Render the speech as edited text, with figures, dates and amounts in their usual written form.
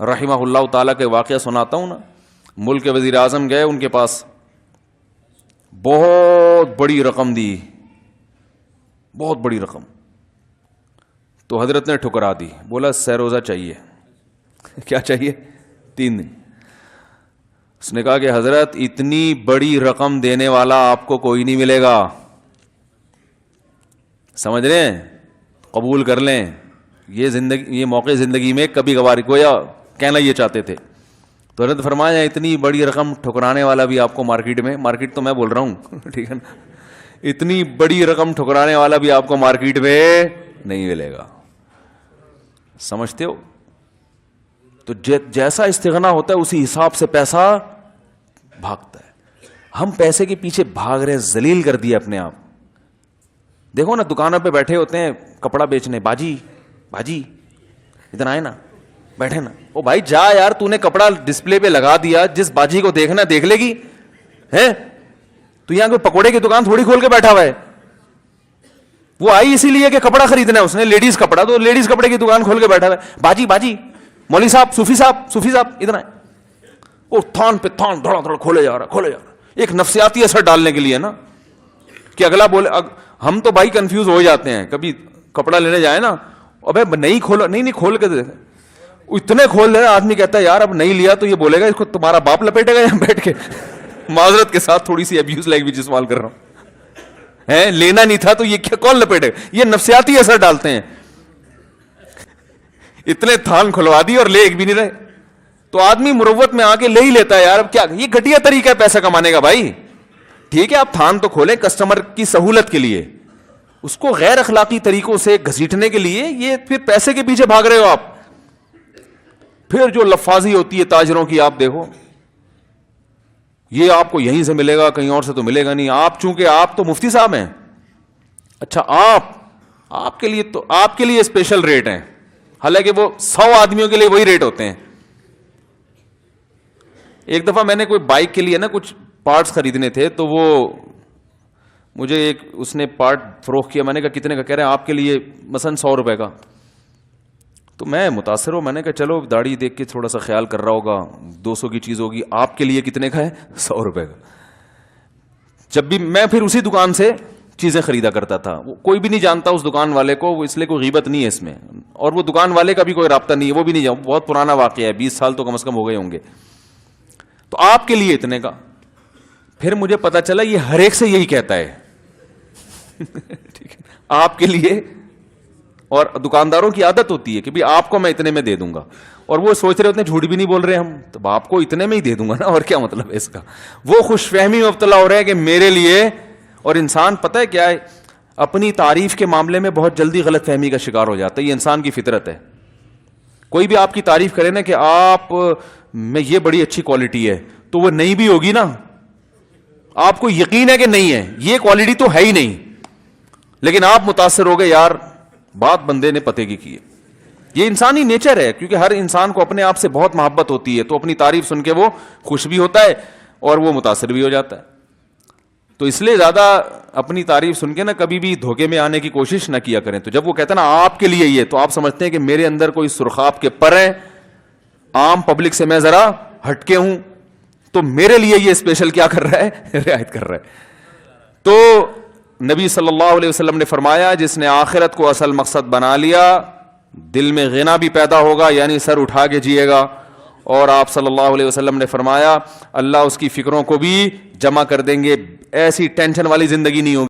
رحمہ اللہ تعالیٰ کے واقعہ سناتا ہوں نا. ملک کے وزیر اعظم گئے, ان کے پاس بہت بڑی رقم دی, بہت بڑی رقم. تو حضرت نے ٹھکرا دی, بولا سہ روزہ چاہیے. کیا چاہیے؟ 3 دن. اس نے کہا کہ حضرت اتنی بڑی رقم دینے والا آپ کو کوئی نہیں ملے گا, سمجھ رہے ہیں, قبول کر لیں. یہ موقع زندگی میں کبھی کبھار گویا کہنا یہ چاہتے تھے. تو حضرت فرمایا اتنی بڑی رقم ٹھکرانے والا بھی آپ کو مارکیٹ تو میں بول رہا ہوں, ٹھیک ہے نا, اتنی بڑی رقم ٹھکرانے والا بھی آپ کو مارکیٹ میں نہیں ملے گا. سمجھتے ہو؟ تو جیسا استغنا ہوتا ہے اسی حساب سے پیسہ بھاگتا ہے. ہم پیسے کے پیچھے بھاگ رہے, ذلیل کر دیا اپنے آپ. دیکھو نا, دکانوں پہ بیٹھے ہوتے ہیں کپڑا بیچنے, باجی ادھر آئے نا, بیٹھے نا. او بھائی جا یار, تو نے کپڑا ڈسپلے پہ لگا دیا, جس باجی کو دیکھنا دیکھ لے گی ہے. تو یہاں کوئی پکوڑے کی دکان تھوڑی کھول کے بیٹھا ہوا ہے. وہ آئی اسی لیے کہ کپڑا خریدنا ہے اس نے, لیڈیز کپڑا, تو لیڈیز کپڑے کی دکان کھول کے بیٹھا ہوا ہے. باجی مولوی صاحب, صوفی صاحب ادھر آئے. وہ تھان پہ تھان دھڑا دھڑا کھولے جا رہا. ایک نفسیاتی اثر ڈالنے کے لیے نا, کہ اگلا بولے. ہم تو بھائی کنفیوز ہو جاتے ہیں, کبھی کپڑا لینے جائے نا, ابے نہیں کھولا, نہیں کھول کے دے, اتنے کھول رہے. آدمی کہتا ہے یار اب نہیں لیا تو یہ بولے گا اس کو تمہارا باپ لپیٹے گا یہاں بیٹھ کے. معذرت کے ساتھ تھوڑی سی ابیوز لینگویج استعمال کر رہا ہوں, لینا نہیں تھا تو یہ کیا کون لپیٹے گا. یہ نفسیاتی اثر ڈالتے ہیں. اتنے تھان کھلوا دی اور لے ایک بھی نہیں رہے. تو آدمی مروت میں آ کے لے ہی لیتا ہے. یار اب کیا, یہ گھٹیا طریقہ ہے پیسہ کمانے کا بھائی. ٹھیک ہے آپ تھان تو کھولیں کسٹمر کی سہولت کے لیے, اس کو غیر اخلاقی طریقوں سے گھسیٹنے کے لیے یہ پھر پیسے کے پیچھے بھاگ رہے ہو آپ. پھر جو لفاظی ہوتی ہے تاجروں کی, آپ دیکھو, یہ آپ کو یہیں سے ملے گا, کہیں اور سے تو ملے گا نہیں. آپ چونکہ آپ تو مفتی صاحب ہیں, اچھا آپ کے لیے اسپیشل ریٹ ہیں, حالانکہ وہ 100 آدمیوں کے لیے وہی ریٹ ہوتے ہیں. ایک دفعہ میں نے کوئی بائک کے لیے نا کچھ پارٹس خریدنے تھے, تو وہ مجھے اس نے پارٹ فروخت کیا. میں نے کہا کتنے کا؟ کہہ رہے ہیں آپ کے لیے مثلا 100 روپے کا. تو میں متاثر ہوں, میں نے کہا چلو داڑھی دیکھ کے تھوڑا سا خیال کر رہا ہوگا, 200 کی چیز ہوگی, آپ کے لیے کتنے کا ہے؟ 100 روپے کا. جب بھی میں پھر اسی دکان سے چیزیں خریدا کرتا تھا. کوئی بھی نہیں جانتا اس دکان والے کو, وہ اس لیے کوئی غیبت نہیں ہے اس میں, اور وہ دکان والے کا بھی کوئی رابطہ نہیں ہے, وہ بھی نہیں جانتا. بہت پرانا واقعہ ہے, 20 سال تو کم از کم ہو گئے ہوں گے. تو آپ کے لیے اتنے کا. پھر مجھے پتا چلا یہ ہر ایک سے یہی کہتا ہے. ٹھیک ہے, آپ کے لیے. اور دکانداروں کی عادت ہوتی ہے کہ بھی آپ کو میں اتنے میں دے دوں گا, اور وہ سوچ رہے ہوتے ہیں جھوٹ بھی نہیں بول رہے ہم, تو آپ کو اتنے میں ہی دے دوں گا نا, اور کیا مطلب ہے اس کا. وہ خوش فہمی میں مبتلا ہو رہے ہیں کہ میرے لیے. اور انسان پتہ ہے کیا ہے, اپنی تعریف کے معاملے میں بہت جلدی غلط فہمی کا شکار ہو جاتا ہے. یہ انسان کی فطرت ہے. کوئی بھی آپ کی تعریف کرے نا کہ آپ میں یہ بڑی اچھی کوالٹی ہے, تو وہ نہیں بھی ہوگی نا, آپ کو یقین ہے کہ نہیں ہے, یہ کوالٹی تو ہے ہی نہیں, لیکن آپ متاثر ہو گئے یار بات بندے نے پتے کی ہے. یہ انسانی نیچر ہے, کیونکہ ہر انسان کو اپنے آپ سے بہت محبت ہوتی ہے, تو اپنی تعریف سن کے وہ خوش بھی ہوتا ہے اور وہ متاثر بھی ہو جاتا ہے. تو اس لیے زیادہ اپنی تعریف سن کے نا کبھی بھی دھوکے میں آنے کی کوشش نہ کیا کریں. تو جب وہ کہتا ہے نا آپ کے لیے یہ, تو آپ سمجھتے ہیں کہ میرے اندر کوئی سرخاب کے پر ہیں, عام پبلک سے میں ذرا ہٹ کے ہوں, تو میرے لیے یہ اسپیشل کیا کر رہا ہے, رعایت کر رہا ہے. تو نبی صلی اللہ علیہ وسلم نے فرمایا جس نے آخرت کو اصل مقصد بنا لیا, دل میں غنا بھی پیدا ہوگا, یعنی سر اٹھا کے جیے گا. اور آپ صلی اللہ علیہ وسلم نے فرمایا اللہ اس کی فکروں کو بھی جمع کر دیں گے, ایسی ٹینشن والی زندگی نہیں ہوگی.